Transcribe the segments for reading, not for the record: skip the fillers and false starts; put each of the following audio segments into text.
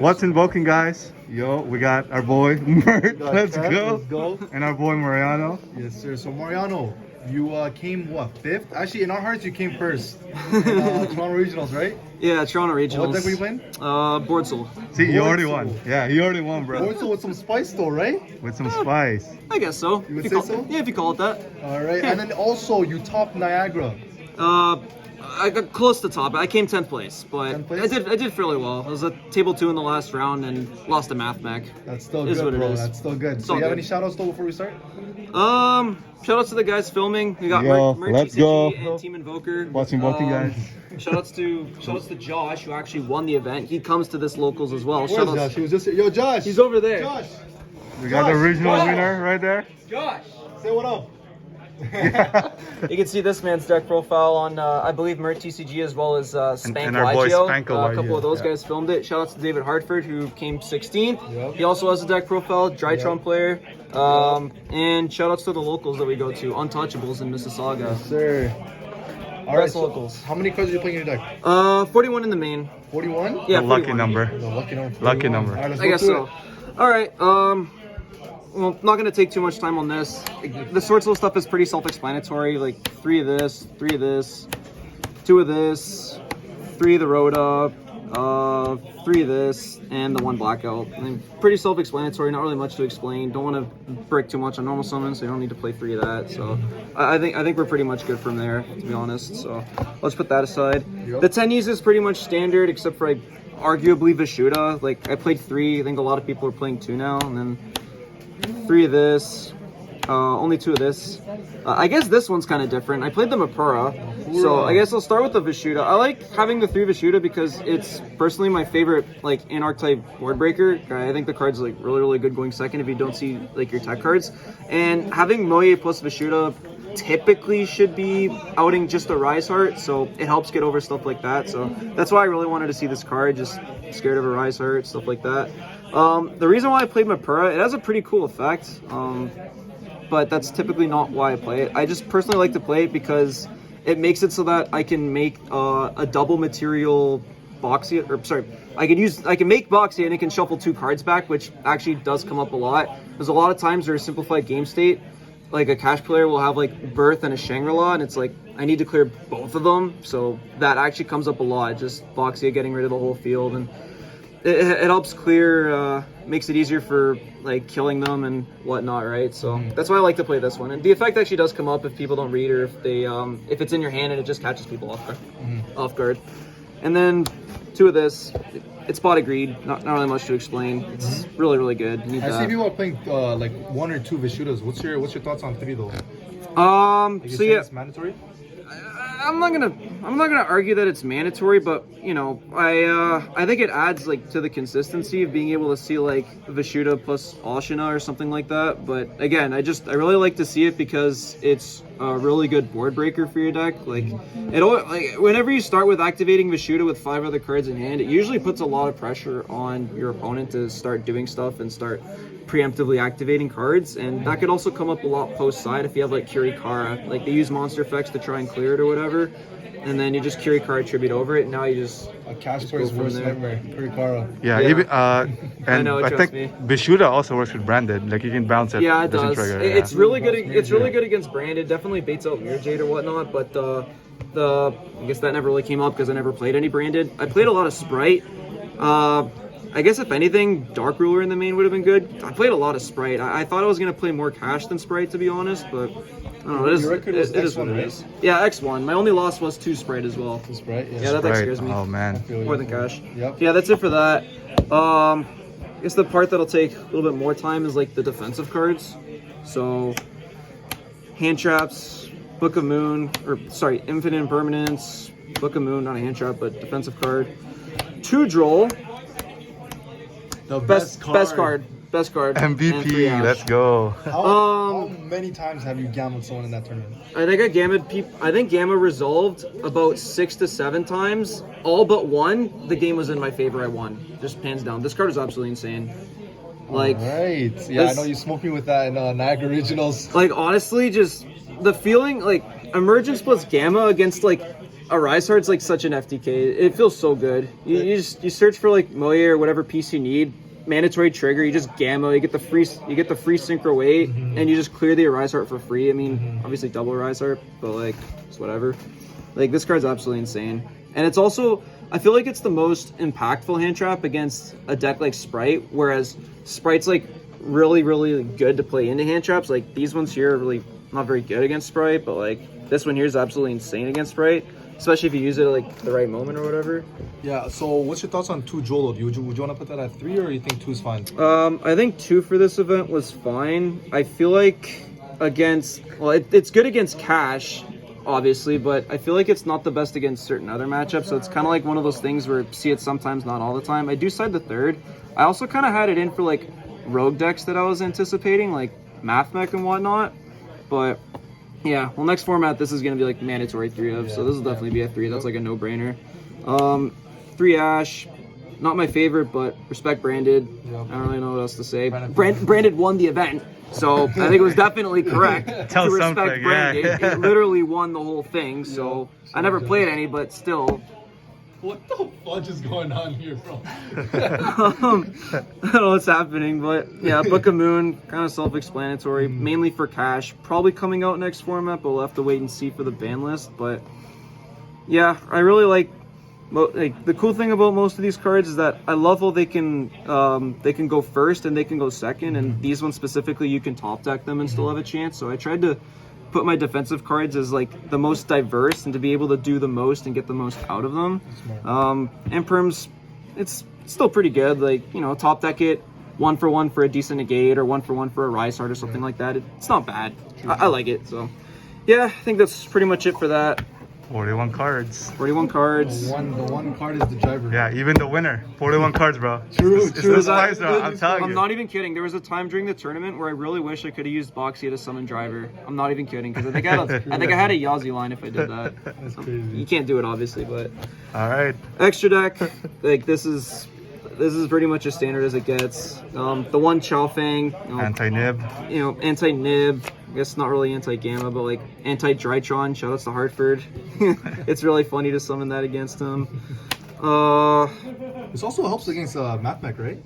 What's invoking, guys? Yo, we got our boy Mert. Let's go. And our boy Mariano. Yes, sir. So Mariano, you came what, 5th? Actually, in our hearts, you came 1st. Toronto Regionals, right? Yeah, Toronto Regionals. What deck were you playing? SWORDSOUL. See, you already SWORDSOUL. won. Yeah, he already won, bro. SWORDSOUL with some spice, though, right? With some spice. I guess so. You would If say call, so? Yeah, if you call it that. All right, and then also you topped Niagara. I got close to top. I came 10th place, but 10th place? I did fairly well. I was at table 2 in the last round and lost a math mech. That's still Is good, what it bro. is. That's still good. It's So all you have good. any shout-outs, though, before we start? Shout outs to the guys filming. We got Yo, MertTCG let's go. and Team Invoker. What's invoking, guys? Shout outs to Josh, who actually won the event. He comes to this locals as well. Where's Shout outs. Josh? He was just here. Yo, Josh. He's over there. Josh. We got the original Josh. winner right there. Josh. Say what up. You can see this man's deck profile on, I believe, MertTCG as well as Spank and our boy YGO. Spanko A couple YGO, of those yeah. guys filmed it. Shout out to David Hartford, who came 16th. Yep. He also has a deck profile, Drytron Yep. player. And shout outs to the locals that we go to, Untouchables in Mississauga. Sir. All Best so locals. how many cards are you playing in your deck? 41 in the main. 41? Yeah, The lucky 41. number. The lucky number. Lucky 41. number. All right, let's I go guess through so. it. All right. Well, not gonna take too much time on this. The SWORDSOUL stuff is pretty self-explanatory. Like 3 of this, 3 of this, 2 of this, 3 of the Rhoda, 3 of this, and the 1 blackout. I mean, pretty self-explanatory. Not really much to explain. Don't want to break too much on normal summon, so you don't need to play 3 of that. So I think we're pretty much good from there, to be honest. So let's put that aside. Yep. The tennies is pretty much standard, except for arguably Vishuda. Like I played 3. I think a lot of people are playing 2 now, and then 3 of this, only 2 of this. I guess this one's kind of different. I played the Mapura, so I guess I'll start with the Vishuda. I like having the 3 Vishuda because it's personally my favorite like in-archetype board breaker. I think the card's like really good going second if you don't see like your tech cards. And having Moye plus Vishuda typically should be outing just a Rise Heart, so it helps get over stuff like that. So that's why I really wanted to see this card, just scared of a Rise Heart, stuff like that. The reason why I played Mapura, it has a pretty cool effect, but that's typically not why I play it. I just personally like to play it because it makes it so that I can make a double material Boxia, or sorry, I can make Boxia and it can shuffle 2 cards back, which actually does come up a lot. There's a lot of times there's a simplified game state, like a cash player will have like Birth and a Shangri-La, and it's like I need to clear both of them, so that actually comes up a lot. Just Boxia getting rid of the whole field, and it helps clear, makes it easier for like killing them and whatnot, right? So that's why I like to play this one. And the effect actually does come up if people don't read, or if they if it's in your hand and it just catches people off guard. And then 2 of this. It's Spotted Greed. Not really much to explain. It's really good. You need I see that. people are playing like 1 or 2 Vishudas. What's your thoughts on 3 though? Like, So yeah, it's mandatory. I'm not gonna argue that it's mandatory, but you know, I think it adds like to the consistency of being able to see like Vishuda plus Ashina or something like that. But again, I really like to see it because it's a really good board breaker for your deck. Like whenever you start with activating Vishuda with 5 other cards in hand, it usually puts a lot of pressure on your opponent to start doing stuff and start preemptively activating cards, and that could also come up a lot post side if you have like Kirikara. Like they use monster effects to try and clear it or whatever, and then you just Kirikara tribute over it, and now you just A cash just player's go from worst there. nightmare. Kirikara. Yeah, Yeah. even and know, I trust think me. Vishuda also works with branded. Like you can bounce it. Yeah, it doesn't does. Trigger, It's yeah. really good. It's really good against branded. Definitely baits out Mirror Jade or whatnot. But I guess that never really came up because I never played any branded. I played a lot of Sprite. I guess if anything, Dark Ruler in the main would have been good. I played a lot of Sprite. I thought I was gonna play more Cash than Sprite, to be honest, but I don't know. It is, Your record it, was it is X1, what it right? is. Yeah, X1. My only loss was 2 Sprite as well. Sprite. Yeah, that deck Right. scares me. Oh man. More than Cash. Yep. Yeah, that's it for that. I guess the part that'll take a little bit more time is like the defensive cards. So hand traps, Book of Moon, or sorry, Infinite Impermanence, Book of Moon, not a hand trap, but defensive card. 2 Droll, The best card, and 3 MVP. Ash. Let's go. How many times have you gambled someone in that tournament? I think I think Gamma resolved about 6 to 7 times. All but 1, the game was in my favor. I won, just hands down. This card is absolutely insane. Like, Right. Yeah, I this- know you smoked me with that in Niagara Regionals. like honestly, just the feeling like Emergence plus Gamma against like a Rise Heart's like such an FTK. It feels so good. You search for like Moye or whatever piece you need. Mandatory trigger. You just gamma. You get the free synchro weight, and you just clear the Rise Heart for free. I mean, obviously double Rise Heart, but like it's whatever. Like this card's absolutely insane, and it's also I feel like it's the most impactful hand trap against a deck like Sprite, whereas Sprite's like really good to play into hand traps. Like these ones here are really not very good against Sprite, but like this one here is absolutely insane against Sprite, especially if you use it at like the right moment or whatever. Yeah, so what's your thoughts on 2 Jolo? Would you want to put that at 3 or you think 2 is fine? I think 2 for this event was fine. I feel like against, well, it's good against Cash, obviously, but I feel like it's not the best against certain other matchups, so it's kind of like one of those things where see it sometimes, not all the time. I do side the 3rd. I also kind of had it in for like rogue decks that I was anticipating, like Math Mech and whatnot, but yeah, well, next format, this is going to be like mandatory 3 of, so this will definitely be a 3. That's like a no-brainer. 3 Ash, not my favorite, but respect Branded. I don't really know what else to say. Branded won the event, so I think it was definitely correct to respect Branded. Yeah. It literally won the whole thing, so I never played any, but still. What the fudge is going on here, bro? I don't know what's happening, but yeah, Book of Moon, kind of self-explanatory, mainly for Cash. Probably coming out next format, but we'll have to wait and see for the ban list. But yeah, I really like the cool thing about most of these cards is that I love how they can go first and they can go second, and these ones specifically you can top deck them and still have a chance. So I tried to put my defensive cards as like the most diverse and to be able to do the most and get the most out of them. Imperms, it's still pretty good. Like, you know, top deck it 1-for-1 for a decent negate or 1-for-1 for a Rise Heart or something like that. It's not bad. I like it. So yeah, I think that's pretty much it for that. 41 cards. 41 cards. The one card is the driver. Yeah, even the winner. 41 cards, bro. True, It's true. the spice, bro. I'm telling I'm you. not even kidding. There was a time during the tournament where I really wish I could have used Boxia to summon Driver. I'm not even kidding, because I think I had a Yazi line if I did that. That's crazy. You can't do it, obviously, but All right. extra deck, like this is pretty much as standard as it gets. The one Chaofeng, Anti-nib. Anti-nib. I guess not really anti-gamma, but like anti-Drytron. Shoutouts to Hartford. It's really funny to summon that against him. This also helps against Math Mech, right?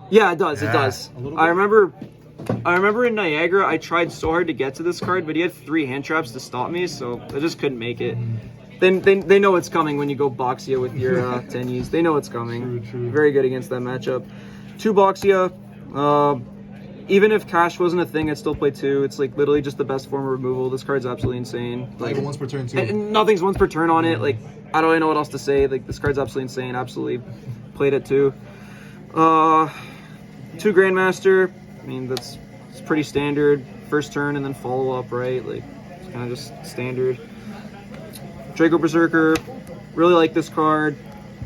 Yeah, it does. Yeah. It does. A little bit. I remember in Niagara, I tried so hard to get to this card, but he had 3 hand traps to stop me, so I just couldn't make it. Then they know it's coming when you go Boxia with your Tenyis. They know it's coming. True. Very good against that matchup. 2 Boxia. Even if Cash wasn't a thing, I'd still play 2. It's like literally just the best form of removal. This card's absolutely insane. Like Like, once per turn too. and nothing's once per turn on it. Like, I don't really know what else to say. Like, this card's absolutely insane. Absolutely played it too. 2 Grandmaster. I mean, it's pretty standard. First turn and then follow up, right? Like, it's kind of just standard. Draco Berserker. Really like this card.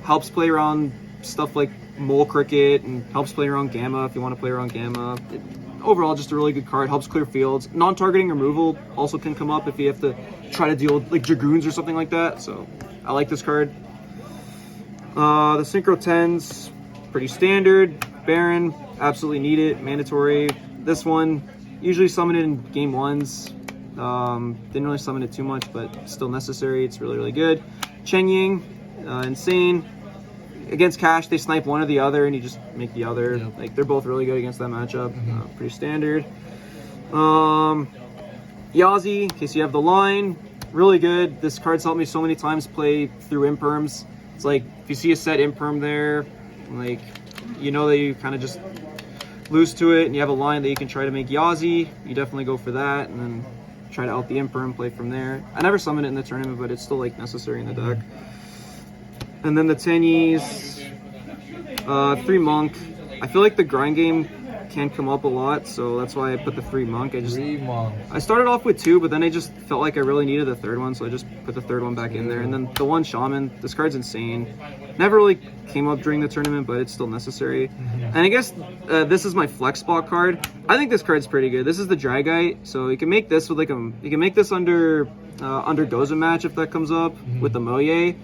Helps play around stuff like Mole Cricket and helps play around Gamma if you want to play around Gamma. Overall, just a really good card. Helps clear fields. Non-targeting removal also can come up if you have to try to deal with like Dragoons or something like that. So I like this card. The Synchro 10s, pretty standard. Baron, absolutely need it. Mandatory. This one, usually summon it in game 1s. Didn't really summon it too much, but still necessary. It's really good. Cheng Ying, insane. Against Cash, they snipe one or the other, and you just make the other. Yep. Like, they're both really good against that matchup. Pretty standard. Yazi, in case you have the line, really good. This card's helped me so many times play through imperms. It's like, if you see a set imperm there, like, you know that you kind of just lose to it, and you have a line that you can try to make Yazi. You definitely go for that, and then try to out the imperm, play from there. I never summon it in the tournament, but it's still, like, necessary in the deck. And then the Tenyis, 3 Monk. I feel like the grind game can come up a lot, so that's why I put the 3 Monk. 3 Monk. I started off with 2, but then I just felt like I really needed a 3rd one, so I just put the 3rd one back in there. And then the 1 Shaman. This card's insane. Never really came up during the tournament, but it's still necessary. And I guess this is my flex spot card. I think this card's pretty good. This is the Dragite, so you can make this with like you can make this under Goza match if that comes up with the Moye.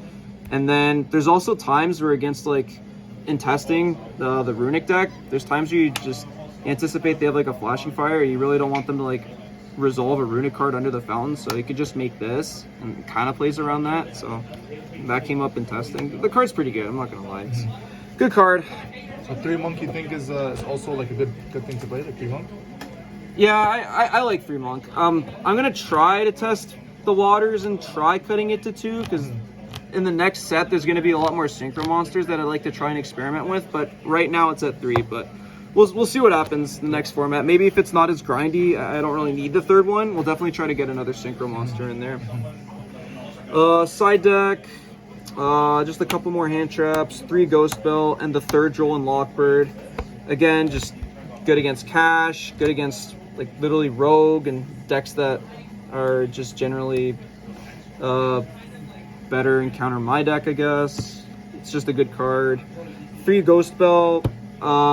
And then there's also times where against like in testing the runic deck, there's times where you just anticipate they have like a flashing fire, you really don't want them to like resolve a runic card under the fountain, so he could just make this and kind of plays around that. So that came up in testing. The card's pretty good. I'm not gonna lie. It's a good card. So 3 monk you think is also like a good thing to play, like 3 monk? Yeah, I like 3 monk. I'm gonna try to test the waters and try cutting it to 2 because in the next set there's gonna be a lot more synchro monsters that I'd like to try and experiment with. But right now it's at 3. But we'll see what happens in the next format. Maybe if it's not as grindy, I don't really need the 3rd one. We'll definitely try to get another synchro monster in there. Side deck. Just a couple more hand traps, 3 Ghost Bell, and the 3rd Droll and Lockbird. Again, just good against cash, good against like literally rogue and decks that are just generally better and counter my deck, I guess. It's just a good card. 3 Ghost Bell.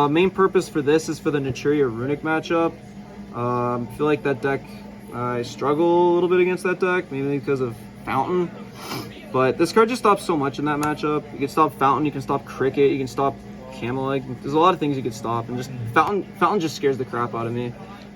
Main purpose for this is for the Naturia Runic matchup. I feel like that deck, I struggle a little bit against that deck, mainly because of Fountain. But this card just stops so much in that matchup. You can stop Fountain, you can stop Cricket, you can stop Camelot. There's a lot of things you could stop, and just Fountain just scares the crap out of me.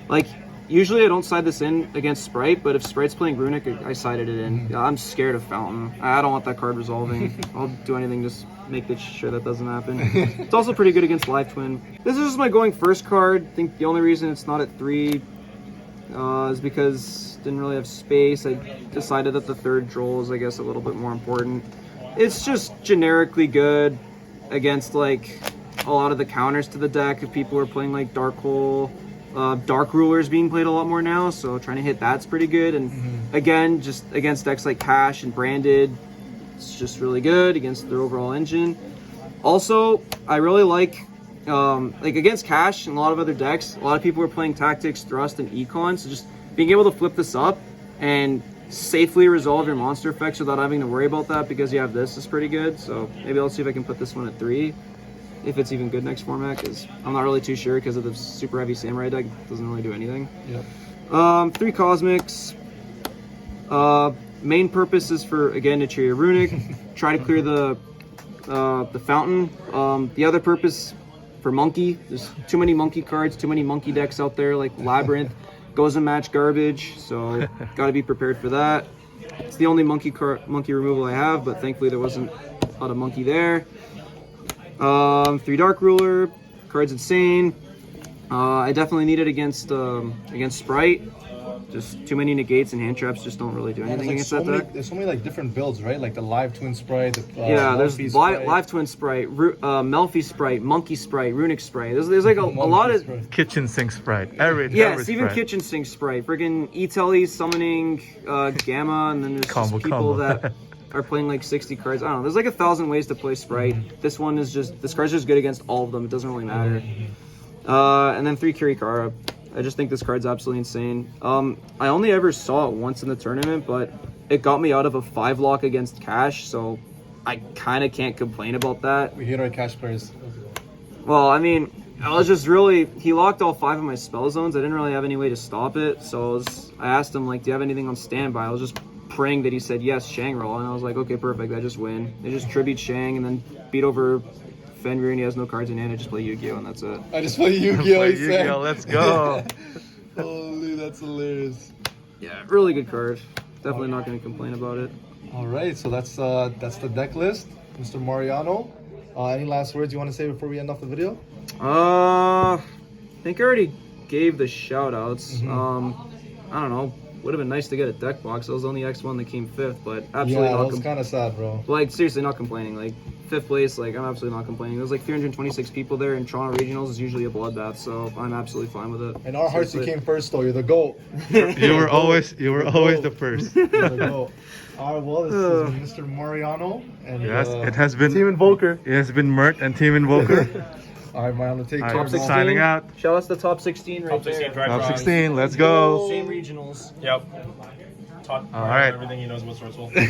Like, usually I don't side this in against Sprite, but if Sprite's playing Runic, I sided it in. I'm scared of Fountain. I don't want that card resolving. I'll do anything just make sure that doesn't happen. It's also pretty good against Live Twin. This is just my going first card. I think the only reason it's not at 3 is because didn't really have space. I decided that the 3rd Droll is, I guess, a little bit more important. It's just generically good against like a lot of the counters to the deck. If people are playing like Dark Hole, Dark Ruler's being played a lot more now, so trying to hit that's pretty good. And again, just against decks like Cash and Branded, it's just really good against their overall engine. Also, I really like against Cash and a lot of other decks, a lot of people are playing Tactics, Thrust, and Econ, so just being able to flip this up and safely resolve your monster effects without having to worry about that because you have this is pretty good. So maybe I'll see if I can put this one at 3, if it's even good next format, because I'm not really too sure because of the super heavy Samurai deck. It doesn't really do anything. Yep. 3 Cosmics. Main purpose is for, again, Naturia Runic. Try to clear the Fountain. The other purpose for Monkey. There's too many Monkey cards, too many Monkey decks out there, like Labyrinth. Goes and match garbage, so gotta be prepared for that. It's the only monkey removal I have, but thankfully there wasn't a lot of monkey there. 3 Dark Ruler, card's insane. I definitely need it against Sprite. Just too many negates and hand traps just don't really do anything against that deck. There's so many like different builds, right? Like the Live Twin Sprite. There's Live Twin Sprite, Melfi Sprite, Monkey Sprite, Runic Sprite. There's like a lot of kitchen sink Sprite. Every even Sprite. kitchen sink Sprite. Friggin' E-Telly summoning Gamma, and then there's just people that are playing like 60 cards. I don't know. There's like 1,000 ways to play Sprite. This card's just good against all of them. It doesn't really matter. And then 3 Kirikara. I just think this card's absolutely insane. I only ever saw it once in the tournament, but it got me out of a 5-lock against Cash, so I kind of can't complain about that. We hate our Cash players. Well, I mean, I was just really... He locked all 5 of my spell zones. I didn't really have any way to stop it, so I asked him, like, do you have anything on standby? I was just praying that he said yes, Shang roll, and I was like, okay, perfect, I just win. They just tribute Shang and then beat over Fenrir, and he has no cards in hand. I just play Yu-Gi-Oh, and that's it. I just play Yu-Gi-Oh, Yu-Gi-Oh, let's go. Holy, that's hilarious. Yeah, really good card. Definitely not going to complain about it. All right, so that's the deck list, Mr. Mariano. Any last words you want to say before we end off the video? I think I already gave the shout outs. I don't know. Would have been nice to get a deck box. I was on the X1 that came 5th, but absolutely not. That was kind of sad, bro. Like, seriously, not complaining. Like, 5th place, like, I'm absolutely not complaining. There's like 326 people there, and Toronto Regionals is usually a bloodbath, so I'm absolutely fine with it. In our hearts, you came first, though. You're the GOAT. You were always the first. You're the GOAT. All right, well, this is Mr. Mariano. And, yes, it has been Team Invoker. It has been Mert and Team Invoker. All right, Mariano, take care. Top 16. Signing out. Shout out to the top 16 right there. Top 16, let's go. Same regionals. Yep. Taught All right. everything he knows about SWORDSOUL.